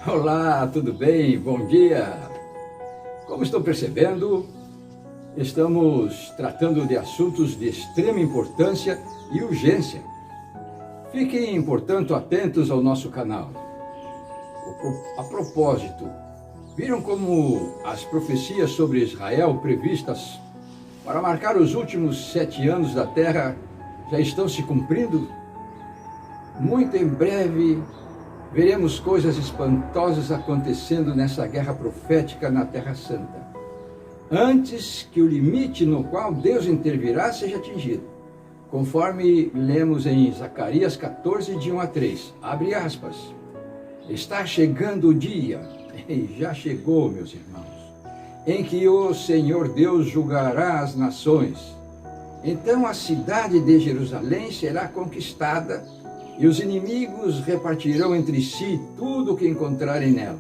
Olá, tudo bem? Bom dia! Como estão percebendo, estamos tratando de assuntos de extrema importância e urgência. Fiquem, portanto, atentos ao nosso canal. A propósito, viram como as profecias sobre Israel previstas para marcar os últimos 7 anos da Terra já estão se cumprindo? Muito em breve veremos coisas espantosas acontecendo nessa guerra profética na Terra Santa, antes que o limite no qual Deus intervirá seja atingido, conforme lemos em Zacarias 14, de 1 a 3. Abre aspas. Está chegando o dia, e já chegou, meus irmãos, em que o Senhor Deus julgará as nações. Então a cidade de Jerusalém será conquistada e os inimigos repartirão entre si tudo o que encontrarem nela.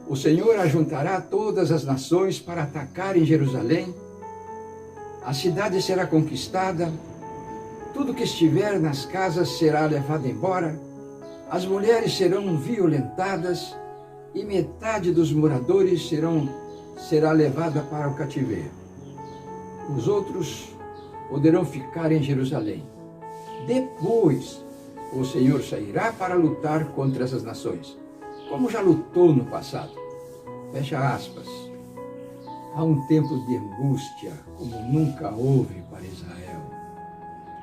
O Senhor ajuntará todas as nações para atacarem Jerusalém. A cidade será conquistada, tudo que estiver nas casas será levado embora, as mulheres serão violentadas e metade dos moradores será levada para o cativeiro. Os outros poderão ficar em Jerusalém. Depois, o Senhor sairá para lutar contra essas nações, como já lutou no passado. Fecha aspas. Há um tempo de angústia, como nunca houve para Israel.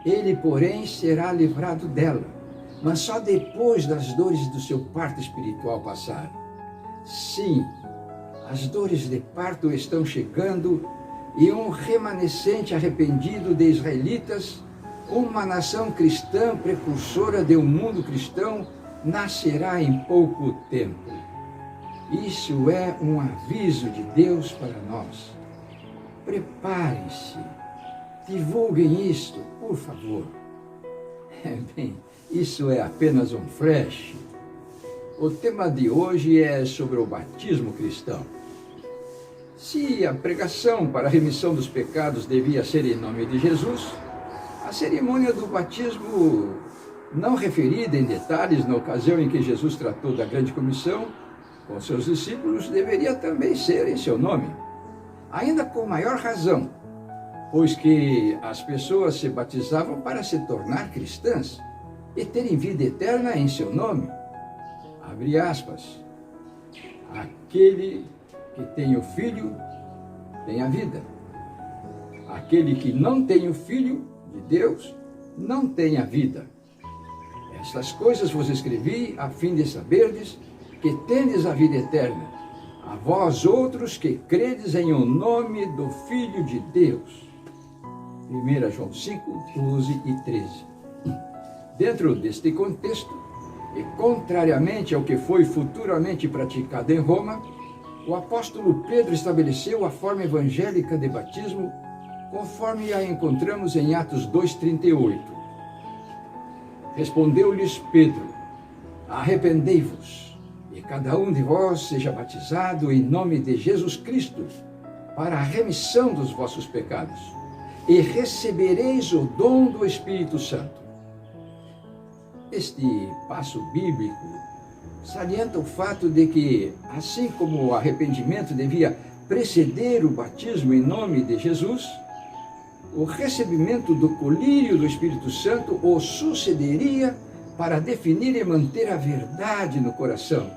Ele, porém, será livrado dela, mas só depois das dores do seu parto espiritual passar. Sim, as dores de parto estão chegando e um remanescente arrependido de israelitas, uma nação cristã precursora de um mundo cristão, nascerá em pouco tempo. Isso é um aviso de Deus para nós. Preparem-se, divulguem isto, por favor. Bem, isso é apenas um flash. O tema de hoje é sobre o batismo cristão. Se a pregação para a remissão dos pecados devia ser em nome de Jesus, a cerimônia do batismo, não referida em detalhes na ocasião em que Jesus tratou da grande comissão com seus discípulos, deveria também ser em seu nome. Ainda com maior razão, pois que as pessoas se batizavam para se tornar cristãs e terem vida eterna em seu nome. Abre aspas. Aquele que tem o Filho tem a vida. Aquele que não tem o Filho de Deus não tem a vida. Estas coisas vos escrevi a fim de saberdes que tendes a vida eterna, a vós outros que credes em o nome do Filho de Deus. 1 João 5, 12 e 13. Dentro deste contexto, e contrariamente ao que foi futuramente praticado em Roma, o apóstolo Pedro estabeleceu a forma evangélica de batismo conforme a encontramos em Atos 2,38. Respondeu-lhes Pedro: arrependei-vos, e cada um de vós seja batizado em nome de Jesus Cristo, para a remissão dos vossos pecados, e recebereis o dom do Espírito Santo. Este passo bíblico salienta o fato de que, assim como o arrependimento devia preceder o batismo em nome de Jesus, o recebimento do colírio do Espírito Santo o sucederia para definir e manter a verdade no coração.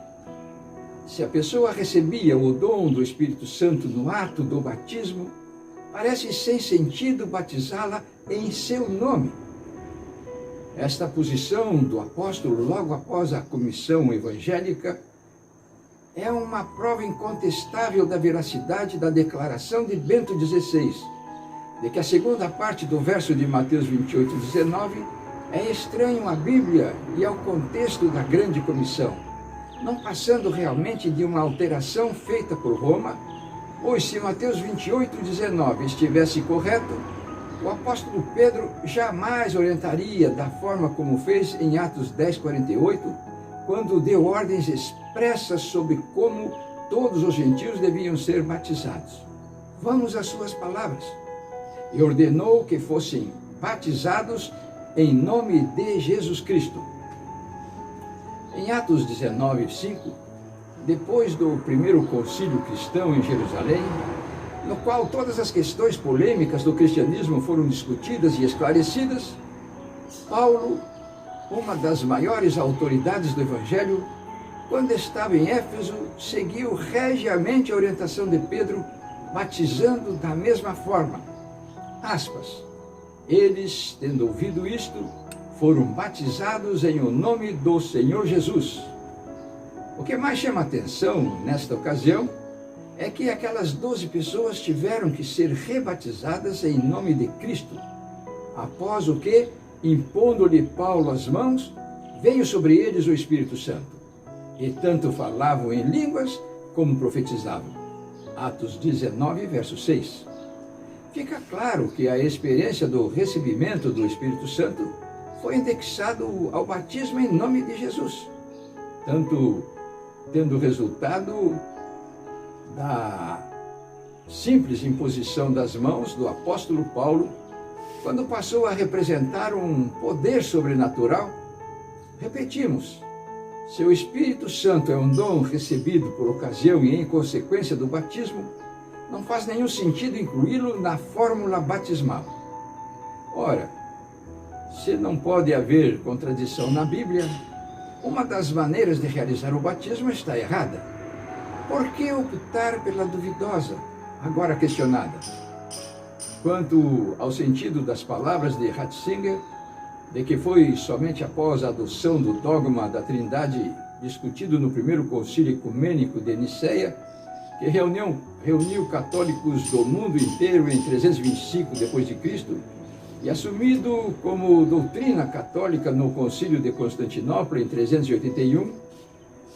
Se a pessoa recebia o dom do Espírito Santo no ato do batismo, parece sem sentido batizá-la em seu nome. Esta posição do apóstolo logo após a comissão evangélica é uma prova incontestável da veracidade da declaração de Bento XVI, de que a segunda parte do verso de Mateus 28, 19 é estranho à Bíblia e ao contexto da grande comissão, não passando realmente de uma alteração feita por Roma, pois se Mateus 28, 19 estivesse correto, o apóstolo Pedro jamais orientaria da forma como fez em Atos 10, 48, quando deu ordens expressas sobre como todos os gentios deviam ser batizados. Vamos às suas palavras. E ordenou que fossem batizados em nome de Jesus Cristo. Em Atos 19:5, depois do primeiro concílio cristão em Jerusalém, no qual todas as questões polêmicas do cristianismo foram discutidas e esclarecidas, Paulo, uma das maiores autoridades do Evangelho, quando estava em Éfeso, seguiu regiamente a orientação de Pedro, batizando da mesma forma. Aspas. Eles, tendo ouvido isto, foram batizados em o nome do Senhor Jesus. O que mais chama atenção nesta ocasião é que aquelas 12 pessoas tiveram que ser rebatizadas em nome de Cristo, após o que, impondo-lhe Paulo as mãos, veio sobre eles o Espírito Santo, e tanto falavam em línguas como profetizavam. Atos 19, verso 6. Fica claro que a experiência do recebimento do Espírito Santo foi indexado ao batismo em nome de Jesus, tanto tendo resultado da simples imposição das mãos do apóstolo Paulo, quando passou a representar um poder sobrenatural. Repetimos, se o Espírito Santo é um dom recebido por ocasião e em consequência do batismo, não faz nenhum sentido incluí-lo na fórmula batismal. Ora, se não pode haver contradição na Bíblia, uma das maneiras de realizar o batismo está errada. Por que optar pela duvidosa, agora questionada? Quanto ao sentido das palavras de Ratzinger, de que foi somente após a adoção do dogma da Trindade discutido no primeiro concílio ecumênico de Niceia, que reuniu católicos do mundo inteiro em 325 d.C., e assumido como doutrina católica no concílio de Constantinopla em 381,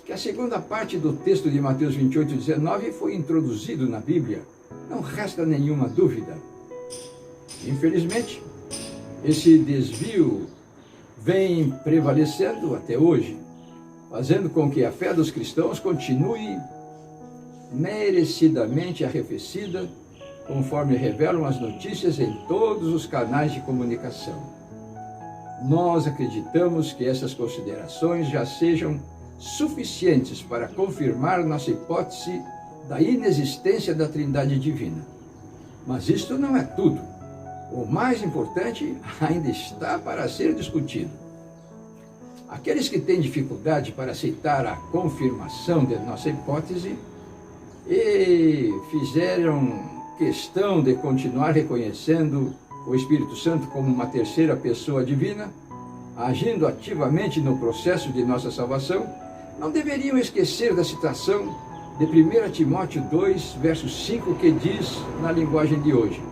que a segunda parte do texto de Mateus 28:19 foi introduzido na Bíblia. Não resta nenhuma dúvida. Infelizmente, esse desvio vem prevalecendo até hoje, fazendo com que a fé dos cristãos continue merecidamente arrefecida, conforme revelam as notícias em todos os canais de comunicação. Nós acreditamos que essas considerações já sejam suficientes para confirmar nossa hipótese da inexistência da Trindade Divina. Mas isto não é tudo. O mais importante ainda está para ser discutido. Aqueles que têm dificuldade para aceitar a confirmação de nossa hipótese e fizeram questão de continuar reconhecendo o Espírito Santo como uma terceira pessoa divina, agindo ativamente no processo de nossa salvação, não deveriam esquecer da citação de 1 Timóteo 2, verso 5, que diz na linguagem de hoje: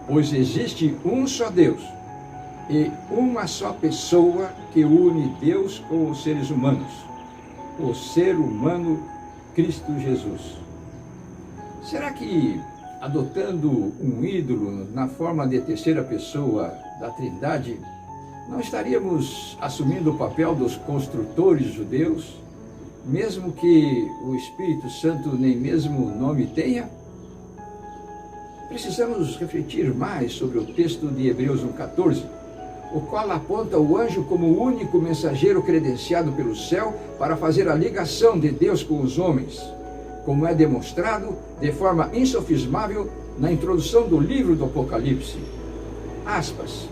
pois existe um só Deus e uma só pessoa que une Deus com os seres humanos, o ser humano Cristo Jesus. Será que, adotando um ídolo na forma de terceira pessoa da Trindade, não estaríamos assumindo o papel dos construtores judeus, mesmo que o Espírito Santo nem mesmo nome tenha? Precisamos refletir mais sobre o texto de Hebreus 1,14, o qual aponta o anjo como o único mensageiro credenciado pelo céu para fazer a ligação de Deus com os homens, como é demonstrado de forma insofismável na introdução do livro do Apocalipse. Aspas.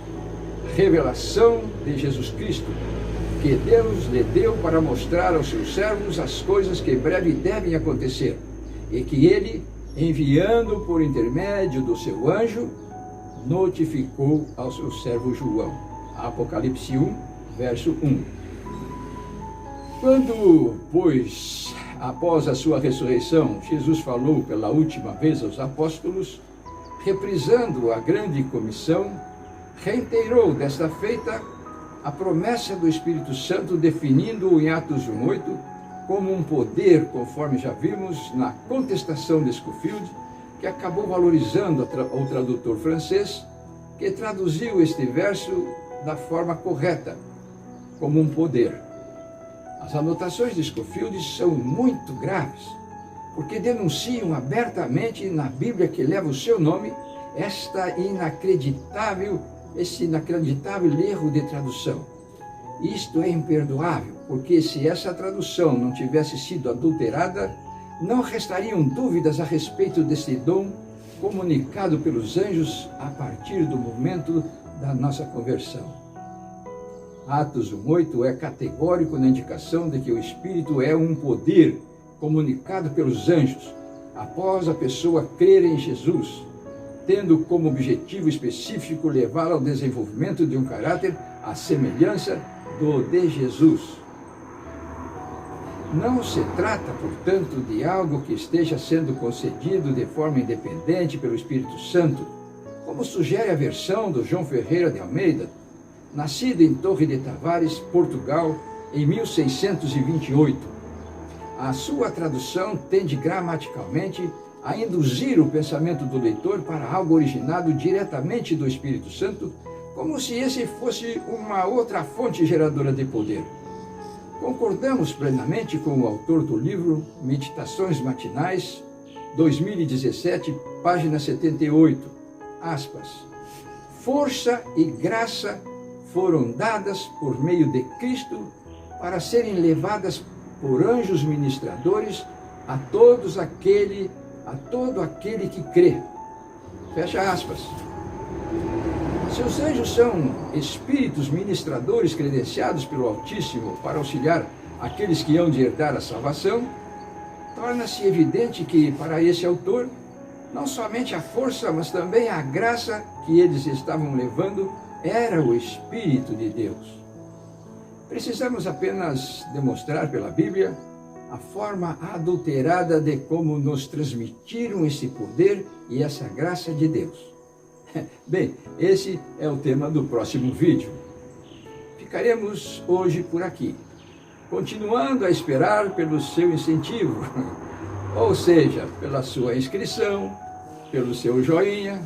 Revelação de Jesus Cristo, que Deus lhe deu para mostrar aos seus servos as coisas que em breve devem acontecer, e que ele, enviando por intermédio do seu anjo, notificou ao seu servo João. Apocalipse 1, verso 1. Quando, pois, após a sua ressurreição, Jesus falou pela última vez aos apóstolos, reprisando a grande comissão, reiterou desta feita a promessa do Espírito Santo, definindo-o em Atos 1:8 como um poder, conforme já vimos na contestação de Scofield, que acabou valorizando o tradutor francês, que traduziu este verso da forma correta, como um poder. As anotações de Scofield são muito graves, porque denunciam abertamente na Bíblia que leva o seu nome esse inacreditável erro de tradução. Isto é imperdoável, porque se essa tradução não tivesse sido adulterada, não restariam dúvidas a respeito desse dom comunicado pelos anjos a partir do momento da nossa conversão. Atos 1:8 é categórico na indicação de que o Espírito é um poder comunicado pelos anjos após a pessoa crer em Jesus, tendo como objetivo específico levá-la ao desenvolvimento de um caráter à semelhança do de Jesus. Não se trata, portanto, de algo que esteja sendo concedido de forma independente pelo Espírito Santo, como sugere a versão do João Ferreira de Almeida, nascido em Torre de Tavares, Portugal, em 1628. A sua tradução tende gramaticalmente a induzir o pensamento do leitor para algo originado diretamente do Espírito Santo, como se esse fosse uma outra fonte geradora de poder. Concordamos plenamente com o autor do livro Meditações Matinais, 2017, página 78, aspas, força e graça foram dadas por meio de Cristo para serem levadas por anjos ministradores a todo aquele que crê. Fecha aspas. Se os anjos são espíritos ministradores credenciados pelo Altíssimo para auxiliar aqueles que hão de herdar a salvação, torna-se evidente que, para esse autor, não somente a força, mas também a graça que eles estavam levando era o Espírito de Deus. Precisamos apenas demonstrar pela Bíblia a forma adulterada de como nos transmitiram esse poder e essa graça de Deus. Bem, esse é o tema do próximo vídeo. Ficaremos hoje por aqui, continuando a esperar pelo seu incentivo, ou seja, pela sua inscrição, pelo seu joinha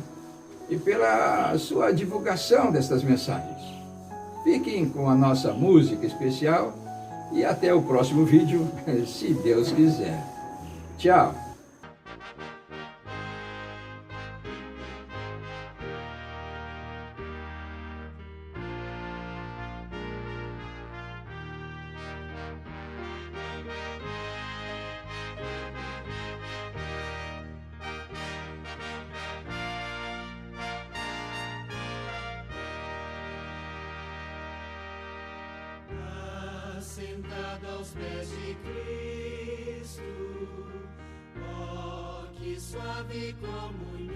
e pela sua divulgação destas mensagens. Fiquem com a nossa música especial e até o próximo vídeo, se Deus quiser. Tchau! Sentado aos pés de Cristo, oh, que suave comunhão,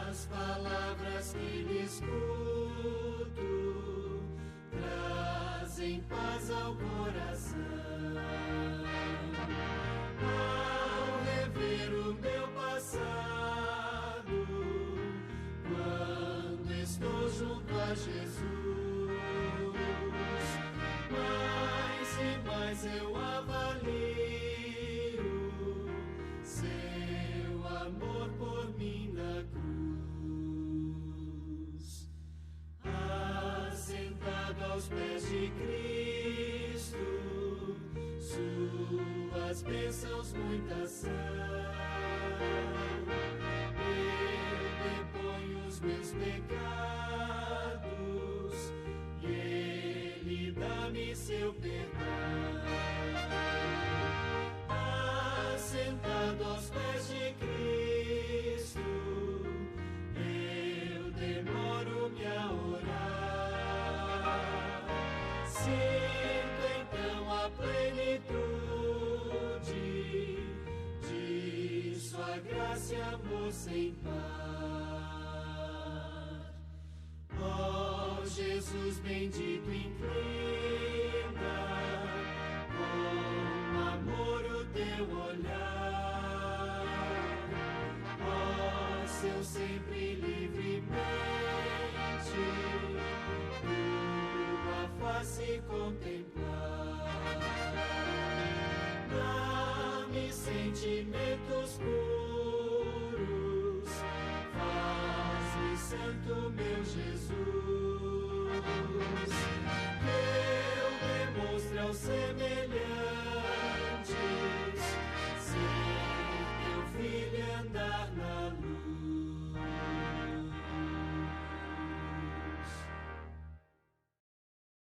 as palavras que lhe escuto trazem paz ao coração. Ao rever o meu passado, quando estou junto a Jesus, mais eu avalio seu amor por mim na cruz. Assentado aos pés de Cristo, suas bênçãos muitas são. Eu deponho os meus pecados e Ele dá-me seu perdão. Assentado aos pés de Cristo, eu demoro-me a orar. Sinto então a plenitude de sua graça e amor sem par. Ó Jesus bendito, inclina com amor o teu olhar, ó seu sempre livremente tua face contemplar. Dá-me sentimentos puros